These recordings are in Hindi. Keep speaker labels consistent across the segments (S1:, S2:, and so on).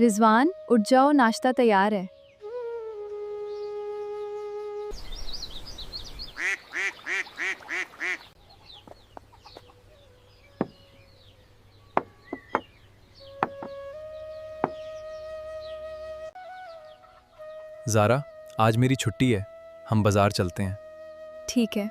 S1: रिजवान, उठ जाओ, नाश्ता तैयार है।
S2: ज़ारा, आज मेरी छुट्टी है, हम बाज़ार चलते हैं।
S1: ठीक है।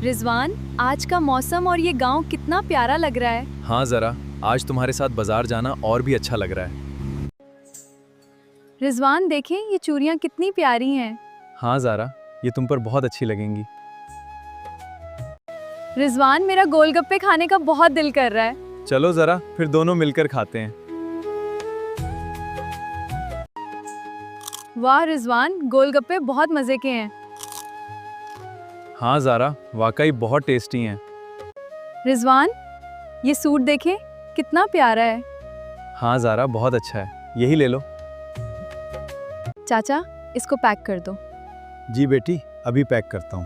S1: रिजवान, आज का मौसम और ये गांव कितना प्यारा लग रहा है।
S2: हाँ ज़रा, आज तुम्हारे साथ बाज़ार जाना और भी अच्छा लग रहा है।
S1: रिजवान देखें, ये चूड़ियाँ कितनी प्यारी हैं।
S2: हाँ ज़ारा, ये तुम पर बहुत अच्छी लगेंगी।
S1: रिजवान, मेरा गोलगप्पे खाने का बहुत दिल कर रहा है।
S2: चलो ज़रा, फिर दोनों मिलकर खाते हैं।
S1: वाह रिजवान, गोलगप्पे बहुत मज़े के हैं।
S2: हाँ ज़ारा, वाकई बहुत टेस्टी हैं।
S1: रिजवान, ये सूट देखें, कितना प्यारा है।
S2: हाँ ज़ारा, बहुत अच्छा है, यही ले लो।
S1: चाचा, इसको पैक कर दो।
S3: जी बेटी, अभी पैक करता हूँ।